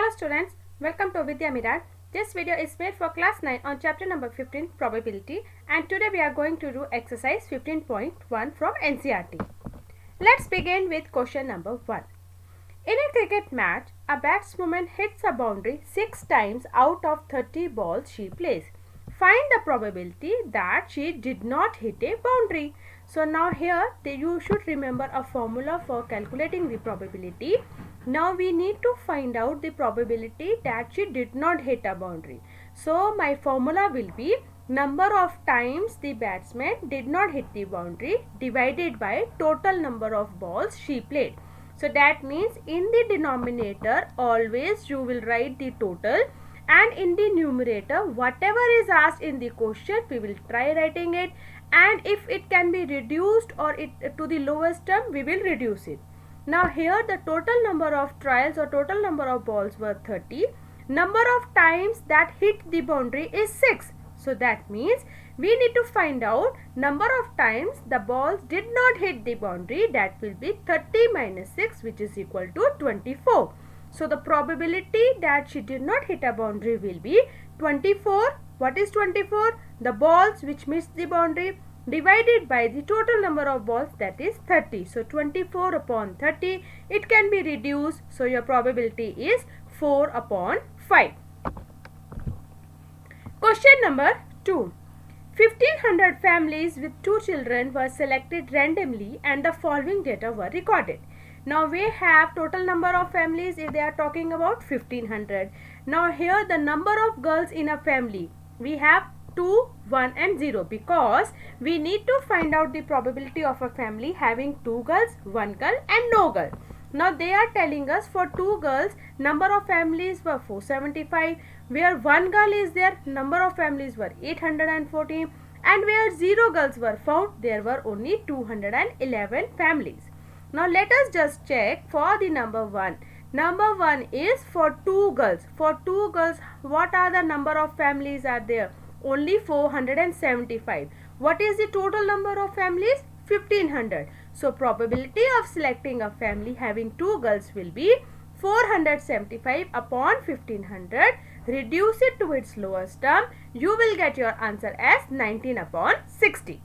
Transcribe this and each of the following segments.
Hello students, welcome to Vidya Mirar. This video is made for class 9 on chapter number 15 probability, and today we are going to do exercise 15.1 from NCERT. Let's begin with question number 1. In a cricket match, a batswoman hits a boundary 6 times out of 30 balls she plays. Find the probability that she did not hit a boundary. So now here you should remember a formula for calculating the probability. Now we need to find out the probability that she did not hit a boundary. So my formula will be number of times the batsman did not hit the boundary divided by total number of balls she played. So that means in the denominator always you will write the total, and in the numerator whatever is asked in the question we will try writing it, and if it can be reduced or it to the lowest term we will reduce it. Now here the total number of trials or total number of balls were 30. Number of times that hit the boundary is 6. So that means we need to find out number of times the balls did not hit the boundary. That will be 30 minus 6, which is equal to 24. So the probability that she did not hit a boundary will be 24. What is 24? The balls which missed the boundary divided by the total number of balls, that is 30. So 24 upon 30, it can be reduced. So your probability is 4 upon 5. Question number 2. 1500 families with 2 children were selected randomly and the following data were recorded. Now we have total number of families if they are talking about 1500. Now here the number of girls in a family, we have 2, 1 and 0, because we need to find out the probability of a family having 2 girls, 1 girl and no girl. Now they are telling us for 2 girls number of families were 475, where 1 girl is there number of families were 814, and where 0 girls were found there were only 211 families. Now let us just check for the number 1. Number 1 is for 2 girls. For 2 girls, what are the number of families are there? Only 475. What is the total number of families? 1500. So probability of selecting a family having 2 girls will be 475 upon 1500. Reduce it to its lowest term. You will get your answer as 19 upon 60.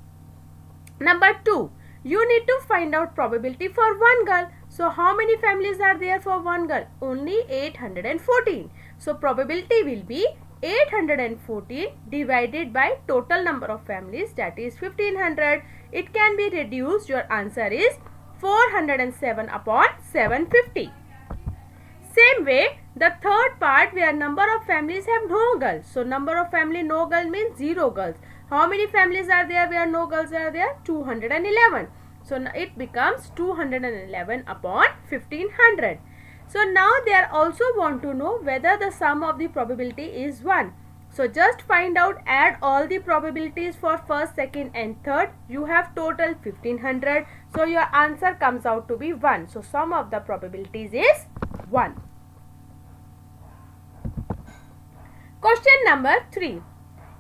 Number 2. You need to find out probability for 1 girl. So how many families are there for 1 girl? Only 814. So probability will be 814 divided by total number of families, that is 1500. It can be reduced. Your answer is 407 upon 750. Same way, the third part where number of families have no girls. So number of family no girl means 0 girls. How many families are there where no girls are there? 211. So it becomes 211 upon 1500. So now they are also want to know whether the sum of the probability is 1. So just find out, add all the probabilities for first, second and third. You have total 1500. So your answer comes out to be 1. So sum of the probabilities is 1. Question number 3.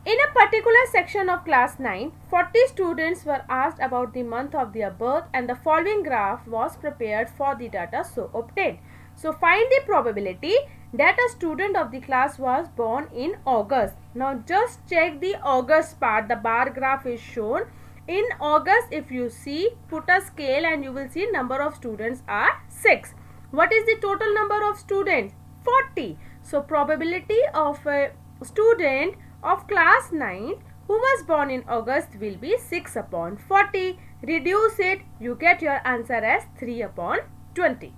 In a particular section of class 9, 40 students were asked about the month of their birth, and the following graph was prepared for the data so obtained. So find the probability that a student of the class was born in August. Now just check the August part. The bar graph is shown. In August, if you see, put a scale and you will see number of students are 6. What is the total number of students? 40. So probability of a student of class 9 who was born in August will be 6 upon 40. Reduce it, you get your answer as 3 upon 20.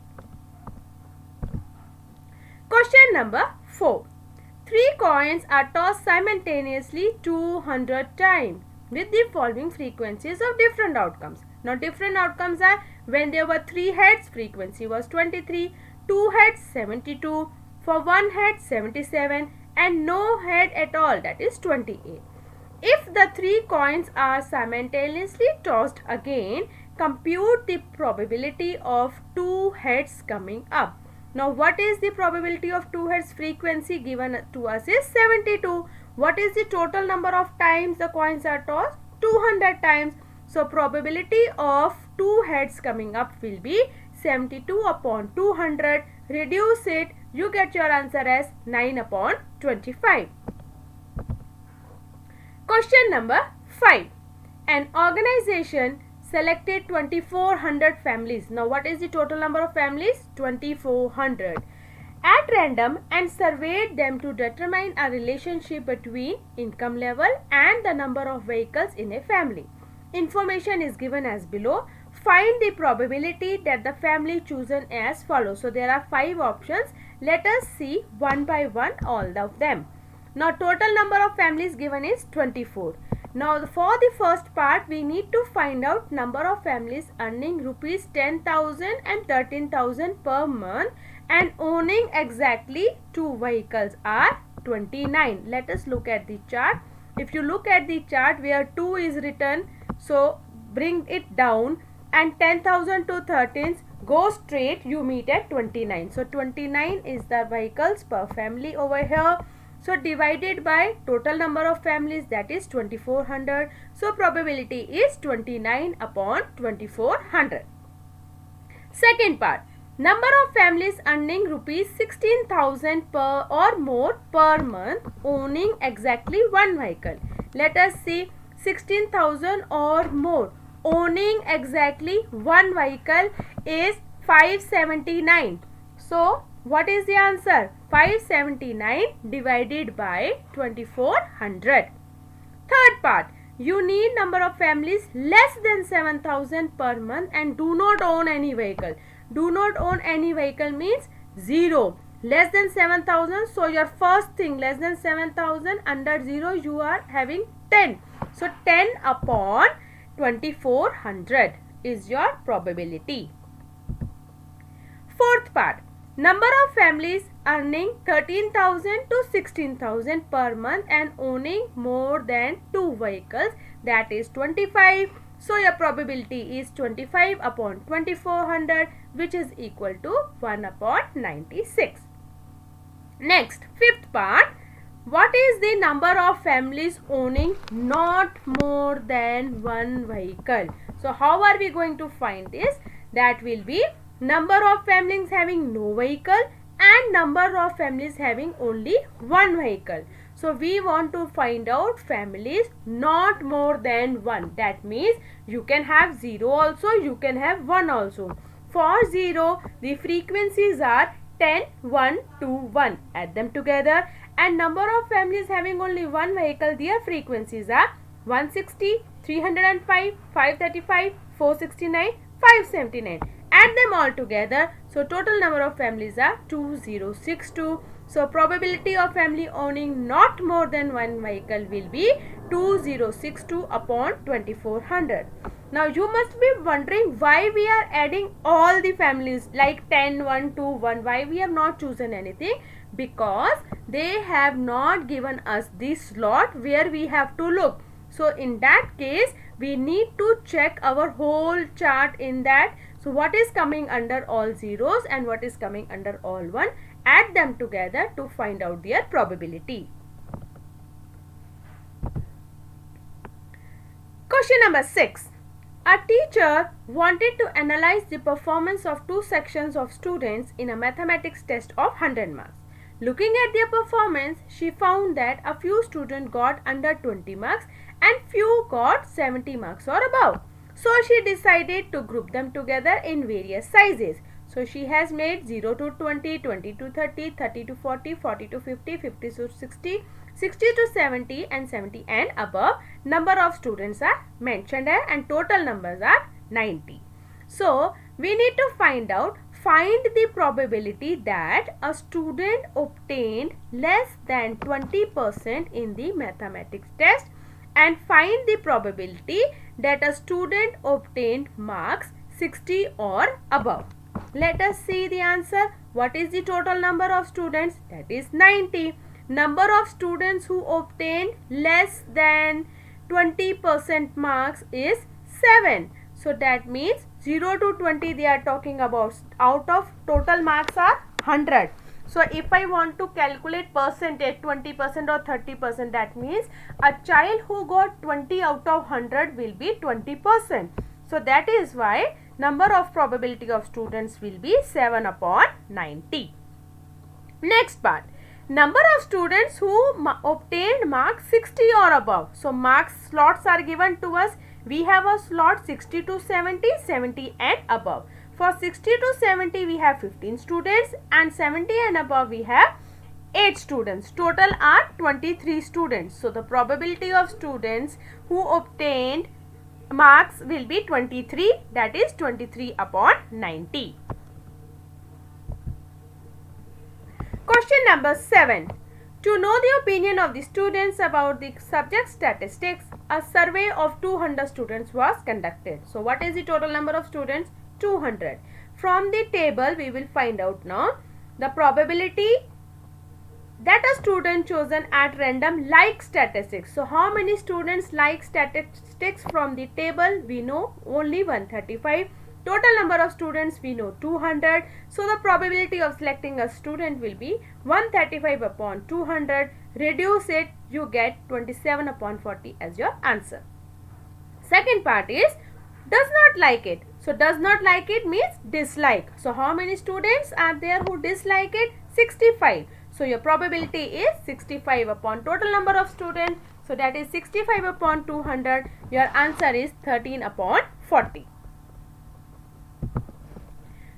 Question number 4. 3 coins are tossed simultaneously 200 times with the following frequencies of different outcomes. Now different outcomes are when there were 3 heads, frequency was 23, 2 heads 72, for 1 head 77 and no head at all, that is 28. If the 3 coins are simultaneously tossed again, compute the probability of 2 heads coming up. Now what is the probability of 2 heads? Frequency given to us is 72. What is the total number of times the coins are tossed? 200 times. So probability of 2 heads coming up will be 72 upon 200. Reduce it, You get your answer as 9 upon 25. Question number 5. An organization selected 2400 families. Now what is the total number of families? 2400. At random and surveyed them to determine a relationship between income level and the number of vehicles in a family. Information is given as below. Find the probability that the family chosen as follows. So there are 5 options. Let us see one by one all of them. Now total number of families given is 24. Now for the first part we need to find out number of families earning rupees 10,000 and 13,000 per month and owning exactly 2 vehicles are 29. Let us look at the chart. If you look at the chart where 2 is written, so bring it down and 10,000 to 13 go straight, you meet at 29. So 29 is the vehicles per family over here. So divided by total number of families, that is 2400. So probability is 29 upon 2400. Second part. Number of families earning rupees 16,000 per or more per month owning exactly 1 vehicle. Let us see 16,000 or more owning exactly 1 vehicle is 579. So what is the answer? 579 divided by 2400. Third part. You need number of families less than 7,000 per month and do not own any vehicle. Do not own any vehicle means 0. Less than 7,000. So your first thing, less than 7,000, under 0 you are having 10. So 10 upon 2400 is your probability. Fourth part. Number of families earning 13,000 to 16,000 per month and owning more than 2 vehicles, that is 25. So your probability is 25 upon 2400, which is equal to 1 upon 96. Next, fifth part. What is the number of families owning not more than 1 vehicle? So how are we going to find this? That will be number of families having no vehicle and number of families having only 1 vehicle. So we want to find out families not more than 1. That means you can have 0 also, you can have 1 also. For 0, the frequencies are 10, 1, 2, 1. Add them together. And number of families having only 1 vehicle, their frequencies are 160, 305, 535, 469, 579. Add them all together. So total number of families are 2062. So probability of family owning not more than 1 vehicle will be 2062 upon 2400. Now you must be wondering why we are adding all the families like 10, 1, 2, 1. Why we have not chosen anything? Because they have not given us the slot where we have to look. So in that case we need to check our whole chart in that. So what is coming under all zeros and what is coming under all 1? Add them together to find out their probability. Question number 6. A teacher wanted to analyze the performance of 2 sections of students in a mathematics test of 100 marks. Looking at their performance, she found that a few students got under 20 marks and few got 70 marks or above. So she decided to group them together in various sizes. So she has made 0 to 20, 20 to 30, 30 to 40, 40 to 50, 50 to 60, 60 to 70 and 70 and above. Number of students are mentioned here and total numbers are 90. So we need to find the probability that a student obtained less than 20% in the mathematics test and find the probability that a student obtained marks 60 or above. Let us see the answer. What is the total number of students? That is 90. Number of students who obtained less than 20% marks is 7. So that means 0 to 20 they are talking about. Out of total marks are 100. So if I want to calculate percentage, 20% or 30%, that means a child who got 20 out of 100 will be 20%. So that is why number of probability of students will be 7 upon 90. Next part, number of students who obtained marks 60 or above. So marks slots are given to us. We have a slot 60 to 70, 70 and above. For 60 to 70 we have 15 students and 70 and above we have 8 students. Total are 23 students. So the probability of students who obtained marks will be 23, that is 23 upon 90. Question number 7. To know the opinion of the students about the subject statistics, a survey of 200 students was conducted. So what is the total number of students? 200. From the table we will find out now the probability that a student chosen at random like statistics. So how many students like statistics from the table? We know only 135. Total number of students we know 200. So the probability of selecting a student will be 135 upon 200. Reduce it, you get 27 upon 40 as your answer. Second part is does not like it. So does not like it means dislike. So how many students are there who dislike it? 65. So your probability is 65 upon total number of students. So that is 65 upon 200. Your answer is 13 upon 40.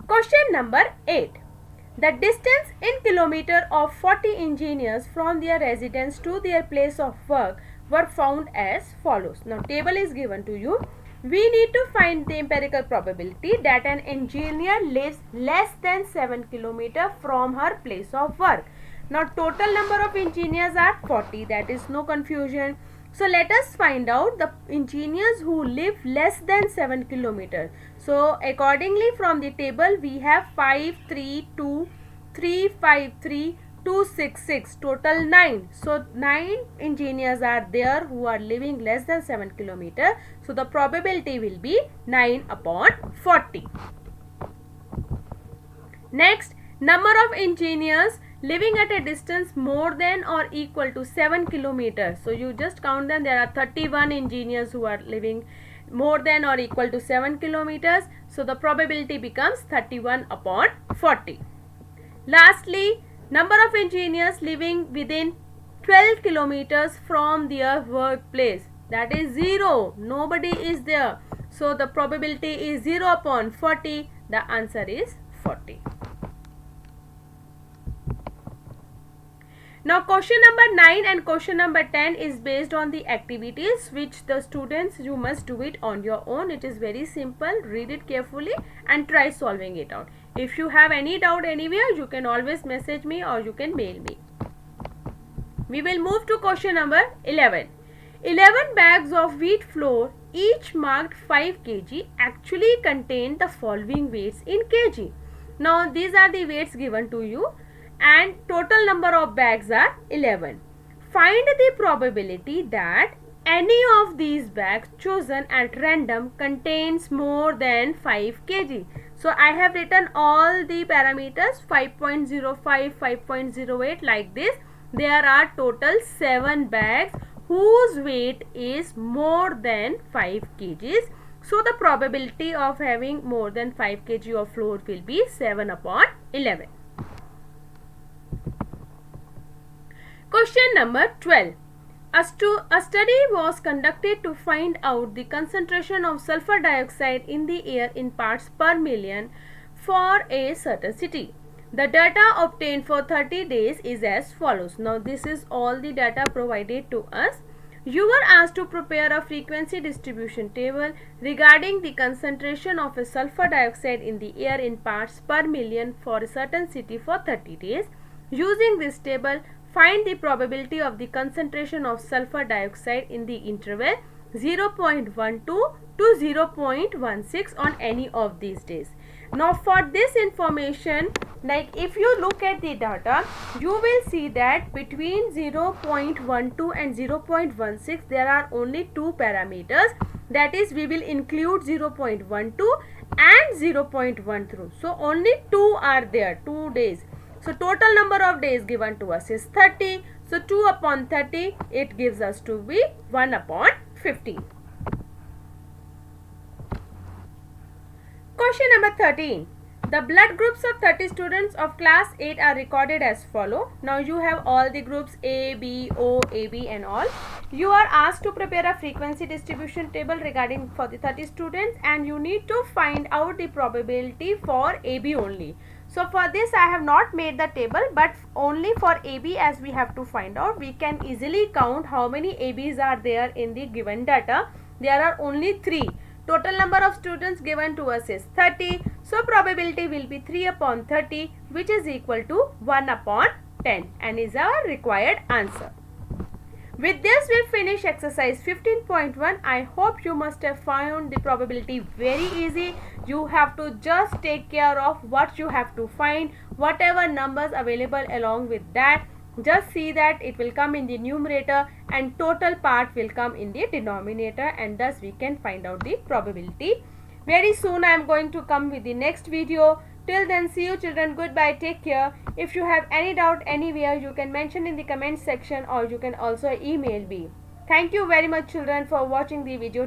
Question number 8. The distance in kilometer of 40 engineers from their residence to their place of work were found as follows. Now table is given to you. We need to find the empirical probability that an engineer lives less than 7 km from her place of work. Now total number of engineers are 40, that is no confusion. So let us find out the engineers who live less than 7 km. So accordingly from the table we have 5, 3, 2, 3, 5, 3, 2, 6, 6, total 9. So 9 engineers are there who are living less than 7 km. So the probability will be 9 upon 40. Next, number of engineers living at a distance more than or equal to 7 kilometers. So you just count them. There are 31 engineers who are living more than or equal to 7 kilometers. So the probability becomes 31 upon 40. Lastly, number of engineers living within 12 kilometers from their workplace. That is 0. Nobody is there. So the probability is 0 upon 40. The answer is 40. Now question number 9 and question number 10 is based on the activities which the students, you must do it on your own. It is very simple. Read it carefully and try solving it out. If you have any doubt anywhere, you can always message me or you can mail me. We will move to question number 11. 11 bags of wheat flour, each marked 5 kg, actually contain the following weights in kg. Now these are the weights given to you and total number of bags are 11. Find the probability that any of these bags chosen at random contains more than 5 kg. So I have written all the parameters 5.05, 5.08 like this. There are total 7 bags whose weight is more than 5 kgs. So the probability of having more than 5 kg of flour will be 7 upon 11. Question number 12. A study was conducted to find out the concentration of sulfur dioxide in the air in parts per million for a certain city. The data obtained for 30 days is as follows. Now this is all the data provided to us. You were asked to prepare a frequency distribution table regarding the concentration of a sulfur dioxide in the air in parts per million for a certain city for 30 days. Using this table, find the probability of the concentration of sulfur dioxide in the interval 0.12 to 0.16 on any of these days. Now for this information, like if you look at the data, you will see that between 0.12 and 0.16 there are only 2 parameters. That is, we will include 0.12 and 0.13. So only 2 are there, 2 days. So total number of days given to us is 30. So 2 upon 30, it gives us to be 1 upon 15. Question number 13. The blood groups of 30 students of class 8 are recorded as follow. Now you have all the groups A, B, O, AB and all. You are asked to prepare a frequency distribution table regarding for the 30 students, and you need to find out the probability for AB only. So for this I have not made the table, but only for AB, as we have to find out, we can easily count how many ABs are there in the given data. There are only 3. Total number of students given to us is 30. So probability will be 3 upon 30, which is equal to 1 upon 10, and is our required answer. With this we finish exercise 15.1. I hope you must have found the probability very easy. You have to just take care of what you have to find, whatever numbers available along with that. Just see that it will come in the numerator and total part will come in the denominator, and thus we can find out the probability. Very soon I am going to come with the next video. Till then, see you children. Goodbye. Take care. If you have any doubt anywhere, you can mention in the comment section, or you can also email me. Thank you very much children for watching the video.